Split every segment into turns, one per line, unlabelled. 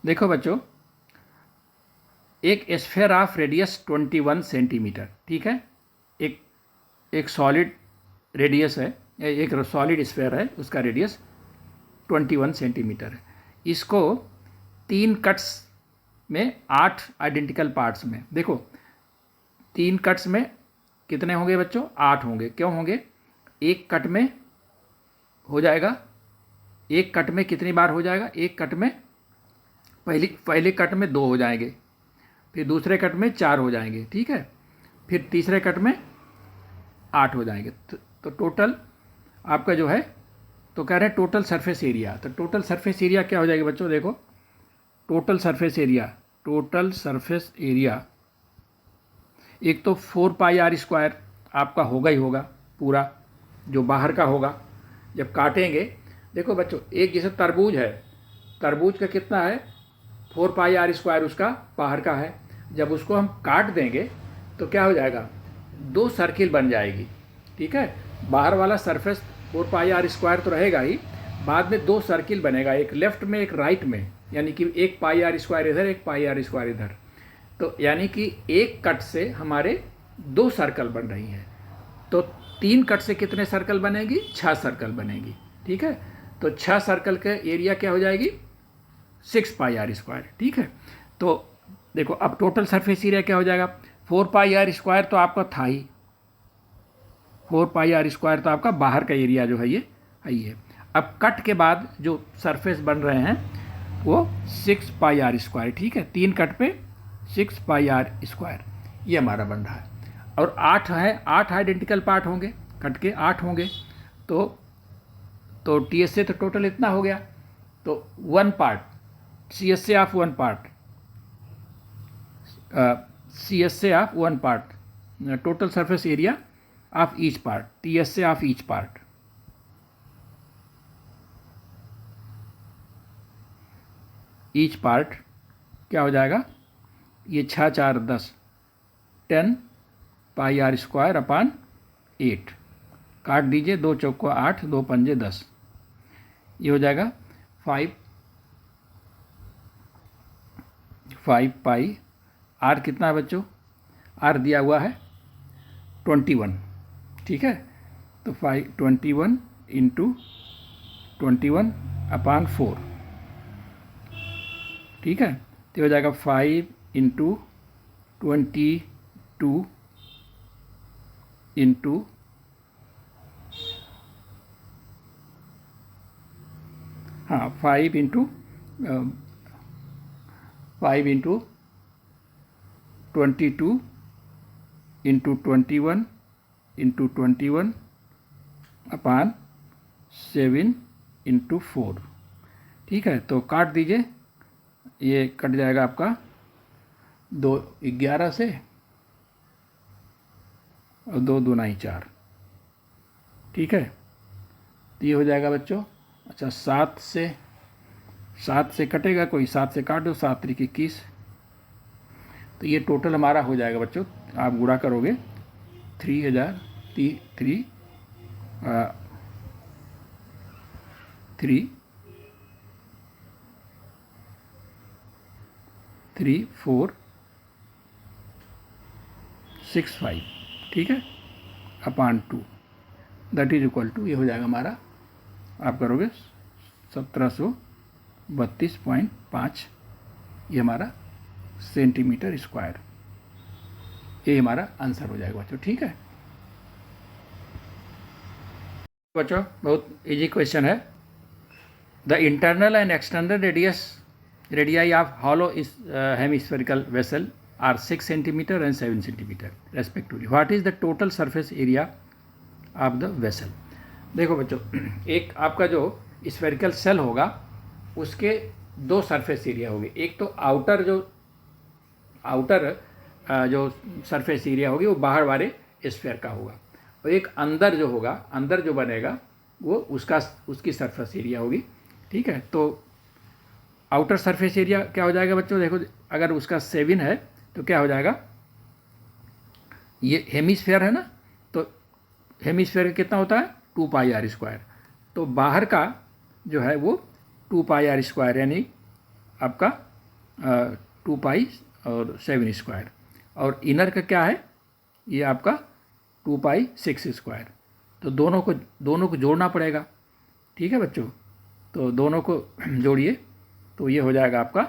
देखो बच्चों, एक स्फेयर ऑफ रेडियस 21 सेंटीमीटर, ठीक है। एक एक सॉलिड रेडियस है, एक सॉलिड स्फेयर है, उसका रेडियस 21 सेंटीमीटर है। इसको 3 कट्स में 8 आइडेंटिकल पार्ट्स में, देखो 3 कट्स में कितने होंगे बच्चों? 8 होंगे। क्यों होंगे? एक कट में हो जाएगा, एक कट में कितनी बार हो जाएगा? एक कट में पहले कट में 2 हो जाएंगे, फिर दूसरे कट में 4 हो जाएंगे, ठीक है, फिर तीसरे कट में 8 हो जाएंगे। तो टोटल आपका जो है, तो कह रहे हैं टोटल सरफेस एरिया। तो टोटल सरफेस एरिया क्या हो जाएगा बच्चों? देखो टोटल सरफेस एरिया एक तो 4πr² आपका होगा ही होगा, पूरा जो बाहर का होगा। जब काटेंगे, देखो बच्चों, एक जैसे तरबूज है, तरबूज का कितना है? 4πr² उसका बाहर का है। जब उसको हम काट देंगे तो क्या हो जाएगा? 2 सर्किल बन जाएगी, ठीक है। बाहर वाला सरफेस 4πr² तो रहेगा ही, बाद में 2 सर्किल बनेगा, एक लेफ्ट में एक राइट में, यानी कि एक πr² इधर, एक πr² इधर। तो यानी कि एक कट से हमारे 2 सर्कल बन रही हैं। तो 3 कट से कितने सर्कल बनेगी? 6 सर्कल बनेगी, ठीक है। तो 6 सर्कल का एरिया क्या हो जाएगी? 6πr², ठीक है। तो देखो अब टोटल सरफेस एरिया क्या हो जाएगा? 4πr² तो आपका था ही, 4πr² तो आपका बाहर का एरिया जो है ये है। अब कट के बाद जो सरफेस बन रहे हैं वो 6πr², ठीक है। 3 कट पे 6πr² ये हमारा बन रहा है। और 8 है, 8 आइडेंटिकल पार्ट होंगे, कट के 8 होंगे। तो टी एस से तो टोटल इतना हो गया। तो 1 पार्ट सी एस से ऑफ 1 पार्ट, सी एस से of 1 part, total surface area of each part, T S से of each part. Each part क्या हो जाएगा? ये 6 4 10, 10πr² अपान 8, काट दीजिए, 2 चौको 8, 2 पंजे 10, ये हो जाएगा 5π। आर कितना है बच्चों? आर दिया हुआ है 21, ठीक है। तो 21 इंटू 21 अपान 4, ठीक है। तो हो जाएगा 5 into 22 into 5 into 22 into 21 into 21 अपान 7 इंटू 4, ठीक है। तो काट दीजिए, ये कट जाएगा आपका 2 11 से, और 2 दूना 4, ठीक है। तो ये हो जाएगा बच्चों। अच्छा, 7 से कटेगा कोई, 7 से काट दो, 7 3 21। तो ये टोटल हमारा हो जाएगा बच्चों, आप गुणा करोगे 3000 3 3 4 6 5, ठीक है, अपान 2, दैट इज इक्वल टू, ये हो जाएगा हमारा, आप करोगे 1732.5, ये हमारा सेंटीमीटर स्क्वायर, ये हमारा आंसर हो जाएगा बच्चों, ठीक है। बच्चों बहुत इजी क्वेश्चन है। The internal and external radii of hollow hemispherical vessel are 6 centimeter and 7 centimeter respectively. What is the total surface area of the vessel? देखो बच्चों, एक आपका जो स्फेरिकल सेल होगा उसके 2 सरफेस एरिया होंगे। एक तो आउटर जो सरफेस एरिया होगी वो बाहर वाले स्फेयर का होगा, और एक अंदर जो होगा, अंदर जो बनेगा वो उसकी सरफेस एरिया होगी, ठीक है। तो आउटर सरफेस एरिया क्या हो जाएगा बच्चों? देखो, अगर उसका 7 है तो क्या हो जाएगा? ये हेमिस्फेयर है ना, तो हेमिस्फेयर कितना होता है? 2πr²। तो बाहर का जो है वो 2πr², यानी आपका टू पाई और 7 स्क्वायर, और इनर का क्या है, ये आपका 2 पाई 6 स्क्वायर। तो दोनों को जोड़ना पड़ेगा, ठीक है बच्चों। तो दोनों को जोड़िए तो ये हो जाएगा आपका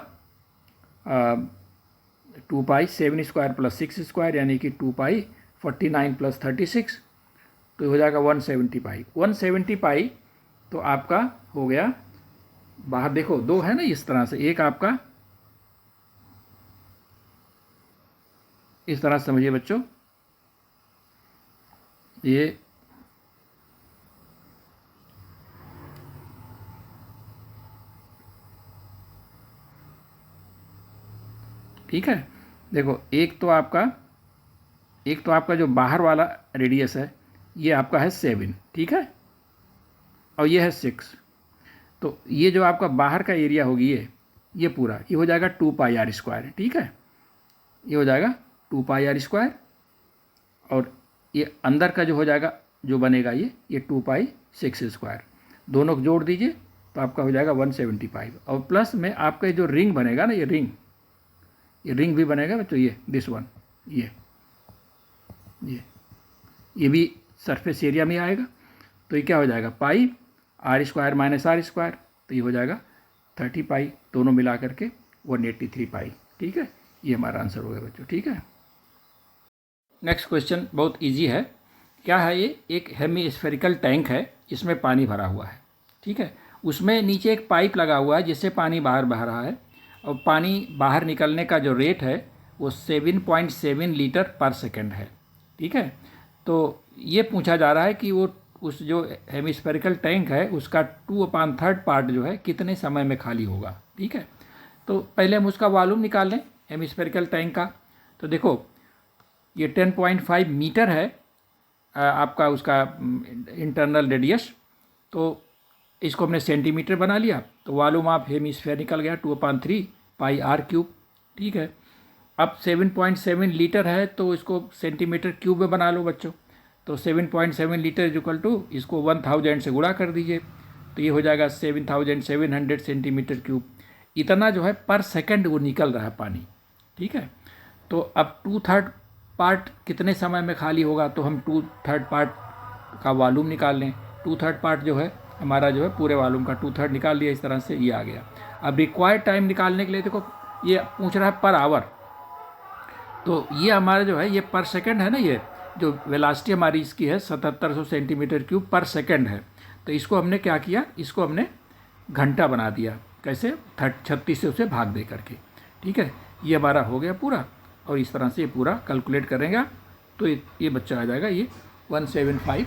2 पाई 7 स्क्वायर प्लस 6 स्क्वायर, यानी कि 2 पाई 49 प्लस 36, तो हो जाएगा 170 पाई। 170 पाई तो आपका हो गया, बाहर देखो दो है ना इस तरह से, एक आपका इस तरह से समझिए बच्चों, ये ठीक है। देखो एक तो आपका जो बाहर वाला रेडियस है ये आपका है 7, ठीक है, और ये है 6। तो ये जो आपका बाहर का एरिया होगी ये पूरा ये हो जाएगा 2 पाई आर स्क्वायर, ठीक है, ये हो जाएगा 2 पाई आर स्क्वायर, और ये अंदर का जो हो जाएगा जो बनेगा ये 2 पाई 6 स्क्वायर, दोनों को जोड़ दीजिए तो आपका हो जाएगा 175, और प्लस में आपका जो रिंग बनेगा ना, ये रिंग भी बनेगा बच्चों, ये दिस वन, ये भी सरफेस एरिया में आएगा। तो ये क्या हो जाएगा, pi R square minus R square, तो ये हो जाएगा 30 पाई, दोनों मिला करके 183 पाई, ठीक है। ये हमारा आंसर हो गया बच्चों, ठीक है। नेक्स्ट क्वेश्चन बहुत इजी है। क्या है ये, एक हेमीस्फेरिकल टैंक है, इसमें पानी भरा हुआ है, ठीक है। उसमें नीचे एक पाइप लगा हुआ है जिससे पानी बाहर बह रहा है, और पानी बाहर निकलने का जो रेट है वो 7.7 लीटर पर सेकेंड है, ठीक है। तो ये पूछा जा रहा है कि वो उस जो हेमिस्फेरिकल टैंक है उसका 2/3 पार्ट जो है कितने समय में खाली होगा, ठीक है। तो पहले हम उसका वॉल्यूम निकाल लें हेमिस्फेरिकल टैंक का। तो देखो ये 10.5 मीटर है आपका उसका इंटरनल रेडियस, तो इसको हमने सेंटीमीटर बना लिया, तो वॉल्यूम ऑफ हेमिस्फेयर निकल गया 2/3 पाई आर क्यूब, ठीक है। अब 7.7 लीटर है तो इसको सेंटीमीटर क्यूब में बना लो बच्चों। तो 7.7 लीटर इक्वल टू इसको 1000 से गुणा कर दीजिए, तो ये हो जाएगा 7700 सेंटीमीटर क्यूब। इतना जो है पर सेकंड वो निकल रहा है पानी, ठीक है। तो अब 2/3 पार्ट कितने समय में खाली होगा, तो हम 2/3 पार्ट का वॉल्यूम निकाल लें। 2/3 पार्ट जो है हमारा जो है पूरे वॉल्यूम का 2/3 निकाल लिया, इस तरह से ये आ गया। अब रिक्वायर्ड टाइम निकालने के लिए देखो ये पूछ रहा है पर आवर, तो ये हमारा जो है ये पर सेकंड है ना, ये जो वेलोसिटी हमारी इसकी है 7700 सेंटीमीटर क्यूब पर सेकंड है। तो इसको हमने क्या किया, इसको हमने घंटा बना दिया, कैसे 36 से उसे भाग दे करके, ठीक है। ये हमारा हो गया पूरा, और इस तरह से ये पूरा कैलकुलेट करेंगे तो ये बच्चा आ जाएगा ये 175।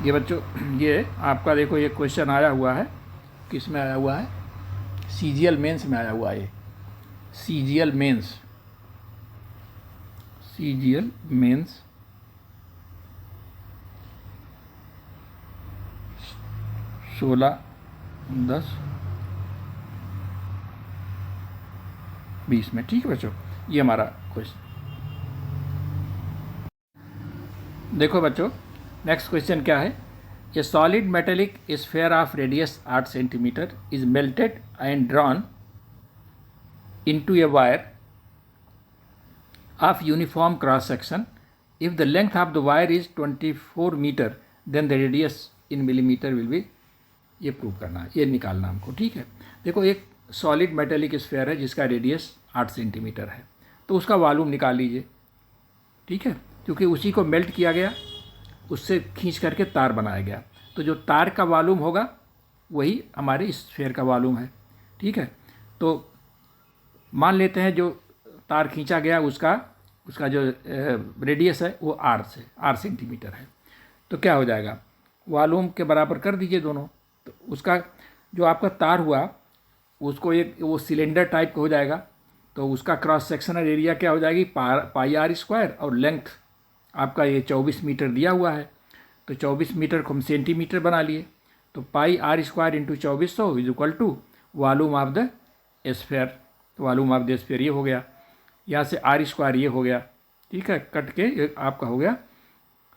ये बच्चों ये आपका देखो ये क्वेश्चन आया हुआ है, किस में आया हुआ है, CGL मेंस में आया हुआ है। CGL मेंस 16/10/20 में, ठीक है बच्चों। ये हमारा क्वेश्चन। देखो बच्चों नेक्स्ट क्वेश्चन क्या है, ए solid metallic sphere of radius 8 centimetre is melted and drawn into a wire of uniform cross section. If the length of the wire is 24 meter, then the radius in millimeter will be, ये prove करना है, ये निकालना हमको, ठीक है। देखो एक सॉलिड मेटेलिक स्फेयर है जिसका रेडियस 8 सेंटीमीटर है, तो उसका वॉल्यूम निकाल लीजिए, ठीक है। क्योंकि उसी को मेल्ट किया गया, उससे खींच करके तार बनाया गया, तो जो तार का वॉल्यूम होगा वही हमारे स्फेयर का वॉल्यूम है, ठीक है। तो मान लेते हैं जो तार खींचा गया उसका जो रेडियस है वो आर सेंटीमीटर है, तो क्या हो जाएगा, वॉल्यूम के बराबर कर दीजिए दोनों। तो उसका जो आपका तार हुआ उसको एक वो सिलेंडर टाइप का हो जाएगा, तो उसका क्रॉस सेक्शनल एरिया क्या हो जाएगी, पाई आर स्क्वायर, और लेंथ आपका ये 24 मीटर दिया हुआ है, तो 24 मीटर को हम सेंटीमीटर बना लिए, तो pi R square into 2400 is equal to volume of the sphere. तो वॉल्यूम ऑफ द स्फेयर ये हो गया, यहाँ से आर स्क्वायर ये हो गया, ठीक है, कट के आपका हो गया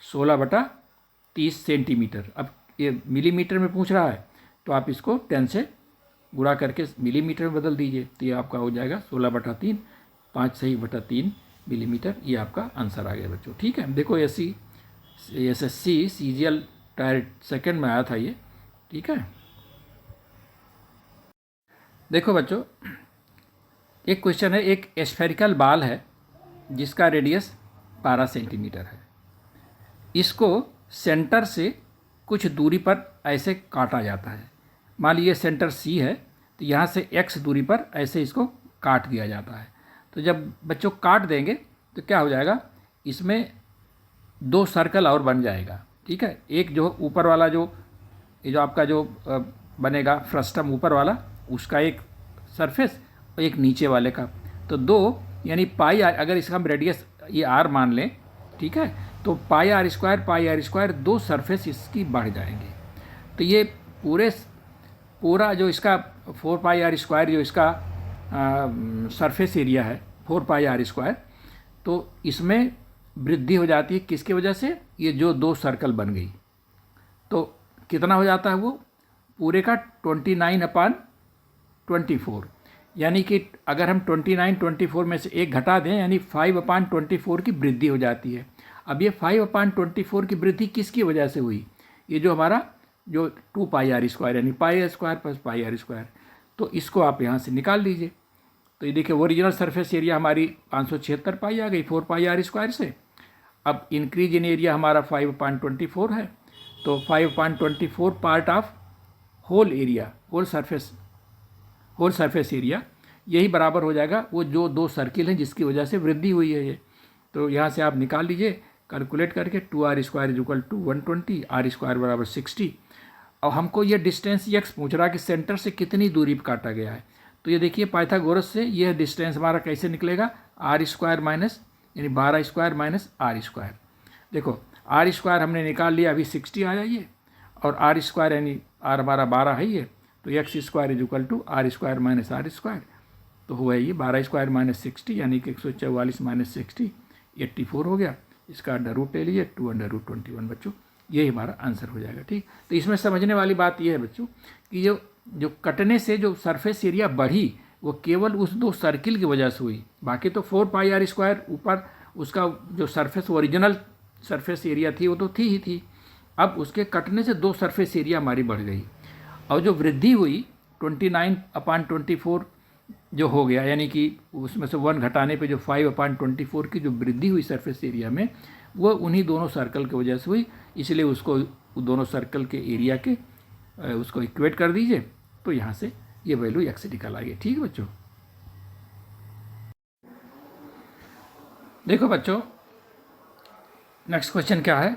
16/30 सेंटीमीटर। अब ये मिलीमीटर में पूछ रहा है तो आप इसको 10 से गुणा करके मिलीमीटर में बदल दीजिए, तो ये आपका हो जाएगा 16/3, 5 मिलीमीटर। ये आपका आंसर आ गया बच्चों। ठीक है, देखो SSC CGL टायर सेकंड में आया था ये। ठीक है, देखो बच्चों, एक क्वेश्चन है, एक स्फेरिकल बाल है जिसका रेडियस 12 सेंटीमीटर है। इसको सेंटर से कुछ दूरी पर ऐसे काटा जाता है। मान लीजिए सेंटर C है, तो यहाँ से x दूरी पर ऐसे इसको काट दिया जाता है। तो जब बच्चों काट देंगे तो क्या हो जाएगा, इसमें 2 सर्कल और बन जाएगा। ठीक है, एक जो ऊपर वाला ये जो आपका जो बनेगा फ्रस्टम ऊपर वाला, उसका एक सरफेस और एक नीचे वाले का, तो 2 यानी पाई आर, अगर इसका हम रेडियस ये r मान लें, ठीक है, तो पाई आर स्क्वायर 2 सरफेस इसकी बढ़ जाएंगे। तो ये पूरा जो इसका 4 पाई आर स्क्वायर जो इसका सरफेस एरिया है 4 पाई आर स्क्वायर, तो इसमें वृद्धि हो जाती है किसकी वजह से, ये जो 2 सर्कल बन गई। तो कितना हो जाता है वो पूरे का 29/24, यानी कि अगर हम 29/24 में से एक घटा दें यानी 5/24 की वृद्धि हो जाती है। अब ये 5/24 की वृद्धि किसकी वजह से हुई, ये जो हमारा जो 2 पाई आर स्क्वायर यानी pi R square plus pi R square, तो इसको आप यहाँ से निकाल लीजिए। तो ये देखिए ओरिजिनल सरफेस एरिया हमारी 576 पाई आ गई 4 पाई आर स्क्वायर से। अब इंक्रीज इन एरिया हमारा 5/24 है, तो 5/24 part of whole area, whole surface area, यही बराबर हो जाएगा वो जो 2 सर्किल हैं जिसकी वजह से वृद्धि हुई है ये। तो यहाँ से आप निकाल लीजिए कैलकुलेट करके, 2r square is equal to 120, r square बराबर 60। और हमको ये डिस्टेंस x पूछ रहा है कि सेंटर से कितनी दूरी पर काटा गया है। तो ये देखिए पाइथागोरस से ये डिस्टेंस हमारा कैसे निकलेगा, r स्क्वायर माइनस यानी 12 स्क्वायर माइनस r स्क्वायर। देखो r स्क्वायर हमने निकाल लिया, अभी 60 आया ये, और r स्क्वायर यानी r हमारा 12 है ये, तो x square is equal to r square minus r square. तो हुआ ये 12 स्क्वायर माइनस 60 यानी कि 144 माइनस 60 84 हो गया। इसका अंडर रूट ले लीजिए 2/21 बच्चों, यही हमारा आंसर हो जाएगा। ठीक, तो इसमें समझने वाली बात यह है बच्चों कि जो कटने से जो सरफेस एरिया बढ़ी वो केवल उस 2 सर्किल की वजह से हुई। बाकी तो 4 पाई आर स्क्वायर ऊपर उसका जो सरफेस ओरिजिनल सरफेस एरिया थी वो तो थी ही थी। अब उसके कटने से 2 सरफेस एरिया हमारी बढ़ गई, और जो वृद्धि हुई 29/24 जो हो गया, यानी कि उसमें से 1 घटाने पे जो 5/24 की जो वृद्धि हुई सरफेस एरिया में, वो उन्हीं दोनों सर्कल की वजह से हुई। इसलिए उसको दोनों सर्कल के एरिया के उसको इक्वेट कर दीजिए, तो यहाँ से ये वैल्यू x निकल आएगी। ठीक है बच्चों, देखो बच्चों नेक्स्ट क्वेश्चन क्या है।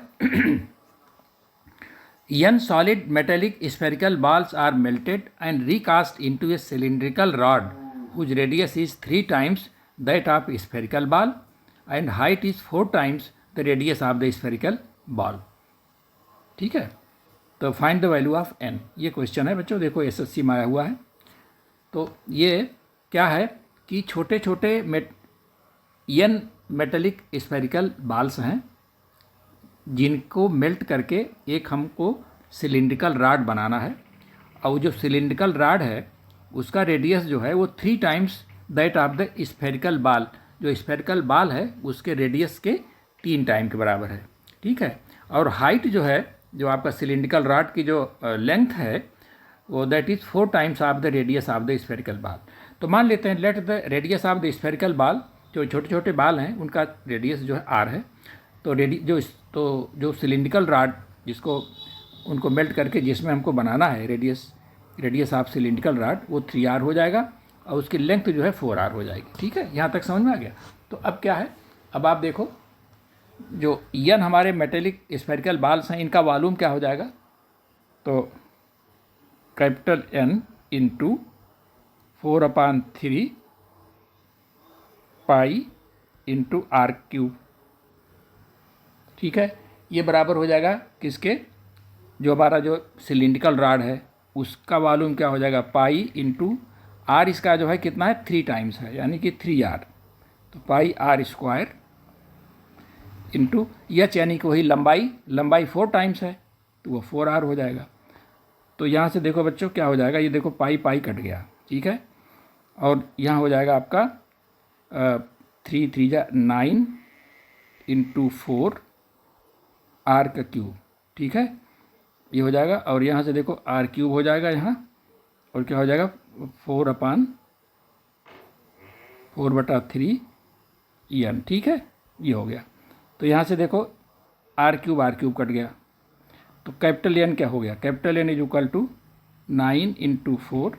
N solid metallic spherical balls are melted and recast into a cylindrical rod whose radius is 3 times that of a spherical ball and height is 4 times the radius of the spherical ball। ठीक है, तो find the value of n, ये question है बच्चों। देखो SSC में आया हुआ है। तो ये क्या है कि छोटे छोटे N मेटेलिक स्फेरिकल बाल्स हैं जिनको मेल्ट करके एक हमको सिलिंड्रिकल राड बनाना है, और जो सिलिंड्रिकल राड है उसका रेडियस जो है वो 3 times that of the spherical बाल, जो स्फेरिकल बाल है उसके रेडियस के 3 टाइम के बराबर है। ठीक है, और हाइट जो है जो आपका सिलिंड्रिकल राड की जो लेंथ है वो that is 4 times of the radius of the spherical बाल। तो मान लेते हैं let the radius of the spherical बाल, जो छोटे छोटे बाल हैं उनका रेडियस जो है r है। तो जो सिलिंड्रिकल राड जिसको उनको मेल्ट करके जिसमें हमको बनाना है रेडियस ऑफ सिलिंड्रिकल राड वो 3r हो जाएगा, और उसकी लेंथ जो है 4r हो जाएगी। ठीक है, यहाँ तक समझ में आ गया। तो अब क्या है, अब आप देखो जो n हमारे मेटेलिक स्फेरिकल बाल्स हैं इनका वॉल्यूम क्या हो जाएगा, तो capital N into 4/3 pi into r³। ठीक है, ये बराबर हो जाएगा किसके, जो हमारा जो सिलिंड्रिकल राड है उसका वॉल्यूम क्या हो जाएगा, पाई इंटू r, इसका जो है कितना है 3 टाइम्स है यानी कि 3r, तो पाई r स्क्वायर इंटू h यानी कि वही लंबाई 4 टाइम्स है तो वो 4r हो जाएगा। तो यहाँ से देखो बच्चों क्या हो जाएगा, ये देखो पाई पाई कट गया, ठीक है। और यहाँ हो जाएगा आपका 3 3 जा 9 इंटू 4 आर का क्यूब, ठीक है, ये हो जाएगा। और यहाँ से देखो आर क्यूब हो जाएगा यहाँ, और क्या हो जाएगा 4/4/3 EN, ठीक है, ये हो गया। तो यहाँ से देखो आर क्यूब कट गया, तो कैपिटल एन क्या हो गया, capital N is equal to 9 into 4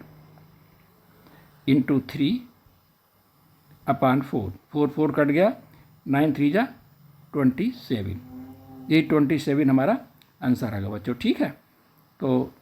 into 3/4, 4 4 cut गया, 9 3 जा 27, ये 27 हमारा आंसर आएगा बच्चों, ठीक है। तो